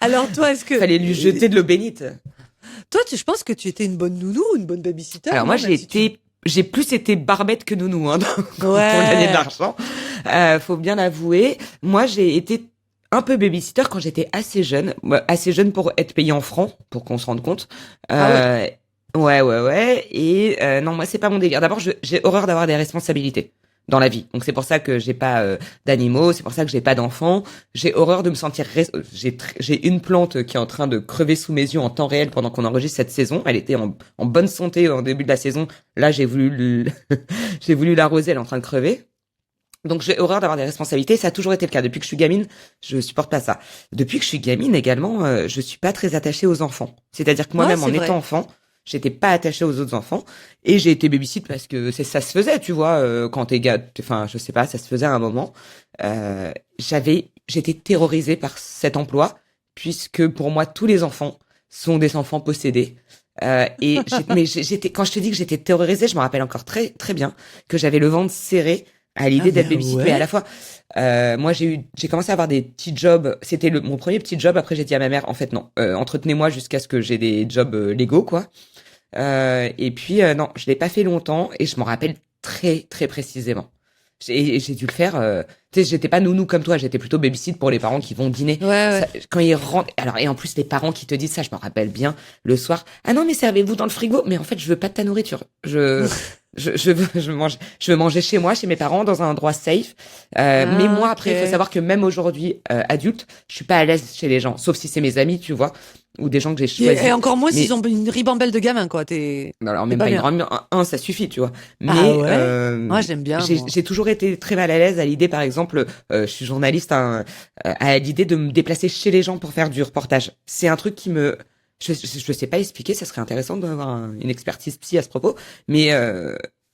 Alors toi, est-ce que... Fallait lui jeter de l'eau bénite. Toi, je pense que tu étais une bonne nounou ou une bonne babysitter. Alors moi, j'ai plus été barbette que nounou, pour gagner de l'argent. Faut bien l'avouer. Moi, j'ai été un peu babysitter quand j'étais assez jeune pour être payée en francs, pour qu'on se rende compte. Ouais. Et non, moi c'est pas mon délire. D'abord, j'ai horreur d'avoir des responsabilités dans la vie. Donc c'est pour ça que j'ai pas d'animaux, c'est pour ça que j'ai pas d'enfants. J'ai horreur de me sentir j'ai une plante qui est en train de crever sous mes yeux en temps réel pendant qu'on enregistre cette saison. Elle était en bonne santé au début de la saison. Là, j'ai voulu l'arroser, elle est en train de crever. Donc j'ai horreur d'avoir des responsabilités, ça a toujours été le cas. Depuis que je suis gamine, je supporte pas ça. Depuis que je suis gamine également, je suis pas très attachée aux enfants. C'est-à-dire que moi-même, en étant enfant, j'étais pas attachée aux autres enfants. Et j'ai été babysit parce que ça se faisait, tu vois, quand t'es enfin, je sais pas, ça se faisait à un moment. J'étais terrorisée par cet emploi, puisque pour moi, tous les enfants sont des enfants possédés. Quand je te dis que j'étais terrorisée, je me rappelle encore très, très bien que j'avais le ventre serré à l'idée d'être babysit, mais à la fois, moi j'ai commencé à avoir des petits jobs. C'était mon premier petit job. Après j'ai dit à ma mère, en fait non, entretenez-moi jusqu'à ce que j'ai des jobs légaux, quoi. Et puis non, je l'ai pas fait longtemps et je m'en rappelle très très précisément. J'ai dû le faire. Tu sais, j'étais pas nounou comme toi. J'étais plutôt babysit pour les parents qui vont dîner. Ouais. Quand ils rentrent, alors et en plus les parents qui te disent ça, je me rappelle bien le soir. Ah non mais servez-vous dans le frigo. Mais en fait je veux pas de ta nourriture. Je veux manger chez moi, chez mes parents, dans un endroit safe. Mais moi, après, il faut savoir que même aujourd'hui, adulte, je suis pas à l'aise chez les gens, sauf si c'est mes amis, tu vois, ou des gens que j'ai choisis. Et encore moins s'ils ont une ribambelle de gamins, quoi. Non, alors même pas une grande, ça suffit, tu vois. Mais moi, j'aime bien. J'ai toujours été très mal à l'aise à l'idée, par exemple, je suis journaliste, à l'idée de me déplacer chez les gens pour faire du reportage. C'est un truc qui me Je sais pas expliquer, ça serait intéressant d'avoir une expertise psy à ce propos, mais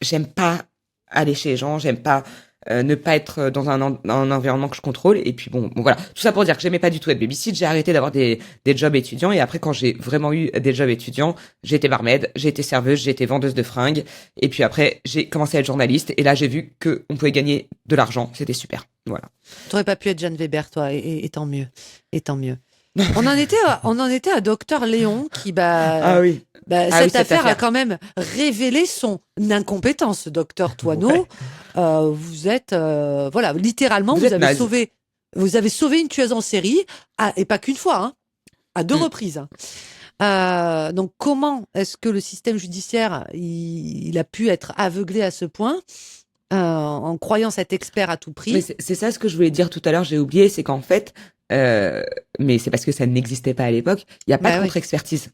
j'aime pas aller chez les gens, j'aime pas ne pas être dans un environnement que je contrôle. Et puis bon, voilà, tout ça pour dire que j'aimais pas du tout être babysit. J'ai arrêté d'avoir des jobs étudiants, et après quand j'ai vraiment eu des jobs étudiants, j'ai été barmaid, j'ai été serveuse, j'ai été vendeuse de fringues, et puis après j'ai commencé à être journaliste, et là j'ai vu que on pouvait gagner de l'argent, c'était super. Voilà. T'aurais pas pu être Jeanne Weber, toi, et tant mieux, et tant mieux. On en était à Docteur Léon qui Ah oui. cette affaire a quand même révélé son incompétence, Docteur Toineau. Ouais. Vous êtes voilà, littéralement vous avez sauvé une tueuse en série, et pas qu'une fois, hein, à 2 reprises. Donc comment est-ce que le système judiciaire il a pu être aveuglé à ce point en croyant cet expert à tout prix? Mais c'est ça ce que je voulais dire tout à l'heure, j'ai oublié, c'est qu'en fait mais c'est parce que ça n'existait pas à l'époque, il y a pas de contre-expertise.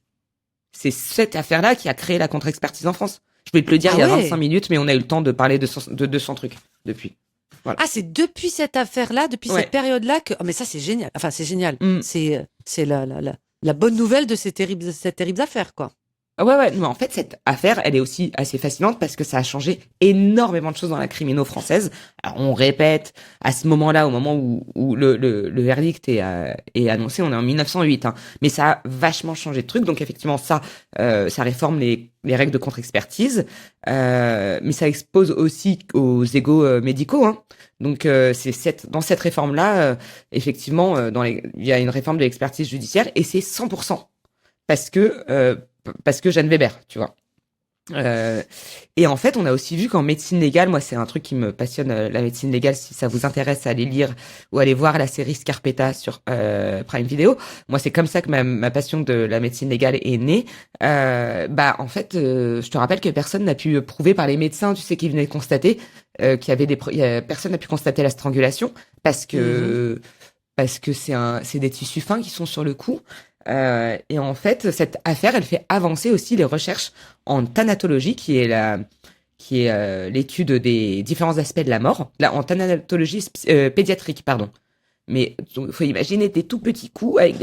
C'est cette affaire-là qui a créé la contre-expertise en France. Je voulais te le dire il y a 25 minutes, mais on a eu le temps de parler de 200 trucs depuis. Voilà. Ah, c'est depuis cette affaire-là, depuis cette période-là que... Oh, mais ça, c'est génial. Enfin, c'est génial. C'est la bonne nouvelle de cette terrible affaire, quoi. Ouais, mais en fait, cette affaire, elle est aussi assez fascinante parce que ça a changé énormément de choses dans la crimino française. Alors, on répète, à ce moment-là, au moment où le verdict est annoncé, on est en 1908, hein. Mais ça a vachement changé de truc. Donc, effectivement, ça réforme les règles de contre-expertise. Mais ça expose aussi aux égos médicaux, hein. Donc, dans cette réforme-là, effectivement, il y a une réforme de l'expertise judiciaire, et c'est 100%. Parce que Jeanne Weber, tu vois. Et en fait, on a aussi vu qu'en médecine légale, moi, c'est un truc qui me passionne, la médecine légale. Si ça vous intéresse, allez lire ou allez voir la série Scarpetta sur Prime Video. Moi, c'est comme ça que ma passion de la médecine légale est née. En fait, je te rappelle que personne n'a pu prouver par les médecins, tu sais, qui venaient constater qu'il y avait personne n'a pu constater la strangulation parce que c'est des tissus fins qui sont sur le cou. Et en fait, cette affaire, elle fait avancer aussi les recherches en thanatologie, qui est l'étude des différents aspects de la mort. Là, en thanatologie pédiatrique, pardon. Mais il faut imaginer des tout petits coups avec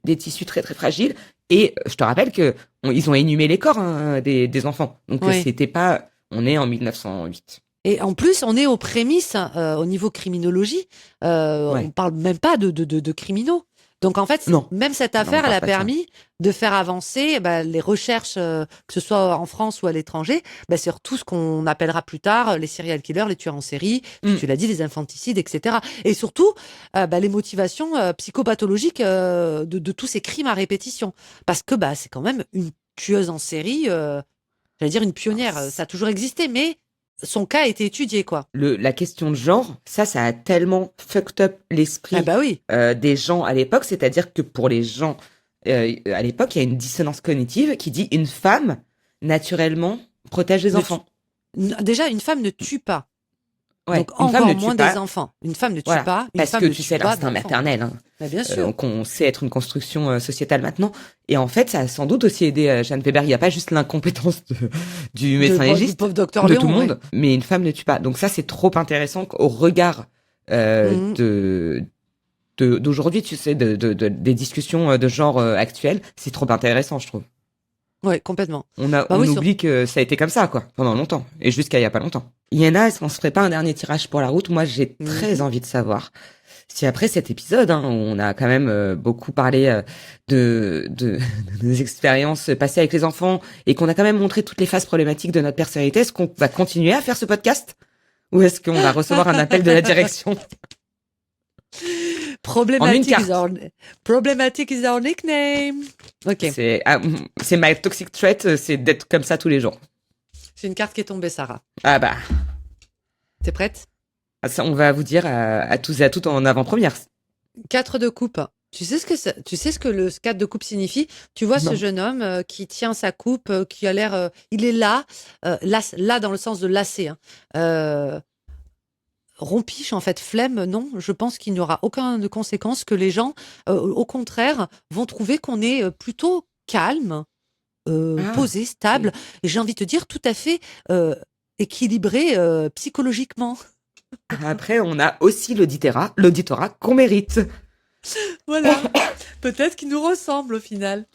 des tissus très très fragiles. Et je te rappelle que ils ont inhumé les corps, hein, des enfants. Donc c'était pas. On est en 1908. Et en plus, on est aux prémices au niveau criminologie. On parle même pas de criminaux. Donc en fait, même cette affaire, elle a permis de faire avancer les recherches, que ce soit en France ou à l'étranger, sur tout ce qu'on appellera plus tard les serial killers, les tueurs en série, tu l'as dit, les infanticides, etc. Et surtout, les motivations psychopathologiques de tous ces crimes à répétition. Parce que c'est quand même une tueuse en série, j'allais dire une pionnière. Ça a toujours existé, mais son cas a été étudié, quoi. La question de genre, ça a tellement fucked up l'esprit des gens à l'époque. C'est-à-dire que pour les gens à l'époque, il y a une dissonance cognitive qui dit une femme, naturellement, protège les enfants. Déjà, une femme ne tue pas. Ouais, donc encore moins des enfants. Une femme ne tue pas. Parce que tu sais, l'instinct maternel. Hein. Bien sûr. Qu'on sait être une construction sociétale maintenant. Et en fait, ça a sans doute aussi aidé Jeanne Weber. Il n'y a pas juste l'incompétence du médecin légiste, de tout le monde, mais une femme ne tue pas. Donc ça, c'est trop intéressant au regard d'aujourd'hui, tu sais, des discussions de genre actuelles. C'est trop intéressant, je trouve. Ouais, complètement. On oublie que ça a été comme ça, quoi, pendant longtemps. Et jusqu'à il y a pas longtemps. Yana, est-ce qu'on se ferait pas un dernier tirage pour la route? Moi, j'ai très envie de savoir si après cet épisode, hein, on a quand même beaucoup parlé de nos expériences passées avec les enfants et qu'on a quand même montré toutes les phases problématiques de notre personnalité, est-ce qu'on va continuer à faire ce podcast? Ou est-ce qu'on va recevoir un appel de la direction? Problematic is our nickname. Ok. C'est my toxic trait, c'est d'être comme ça tous les jours. C'est une carte qui est tombée, Sarah. Ah bah. T'es prête? Ça, on va vous dire à tous et à toutes en avant-première. 4 de coupe. Tu sais ce que le 4 de coupe signifie? Tu vois ce jeune homme qui tient sa coupe, qui a l'air... il est là dans le sens de lassé. Hein. Rompiche, en fait, flemme, non. Je pense qu'il n'y aura aucune conséquence, que les gens, au contraire, vont trouver qu'on est plutôt calme, posé, stable, et j'ai envie de te dire tout à fait équilibré psychologiquement. Après, on a aussi l'auditorat qu'on mérite. Voilà. Peut-être qu'il nous ressemble au final.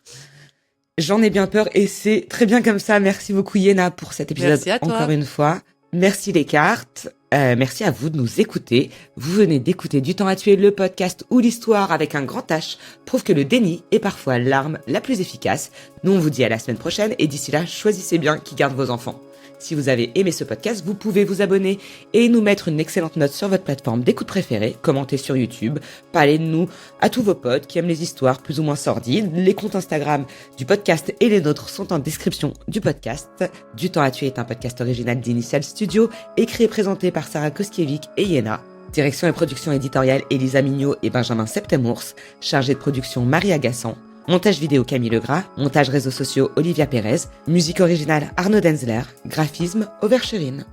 J'en ai bien peur et c'est très bien comme ça. Merci beaucoup Yéna pour cet épisode. Merci à toi. Encore une fois. Merci les cartes. Merci à vous de nous écouter. Vous venez d'écouter Du temps à tuer, le podcast où l'histoire avec un grand H prouve que le déni est parfois l'arme la plus efficace. Nous on vous dit à la semaine prochaine et d'ici là, choisissez bien qui garde vos enfants. Si vous avez aimé ce podcast, vous pouvez vous abonner et nous mettre une excellente note sur votre plateforme d'écoute préférée, commenter sur YouTube, parler de nous à tous vos potes qui aiment les histoires plus ou moins sordides. Les comptes Instagram du podcast et les nôtres sont en description du podcast. Du temps à tuer est un podcast original d'Initial Studio, écrit et présenté par Sarah Koskiewicz et Yéna. Direction et production éditoriale Elisa Mignot et Benjamin Septemours. Chargé de production Marie Agassan. Montage vidéo Camille Legras, montage réseaux sociaux Olivia Pérez, musique originale Arnaud Denzler, graphisme Overcherine.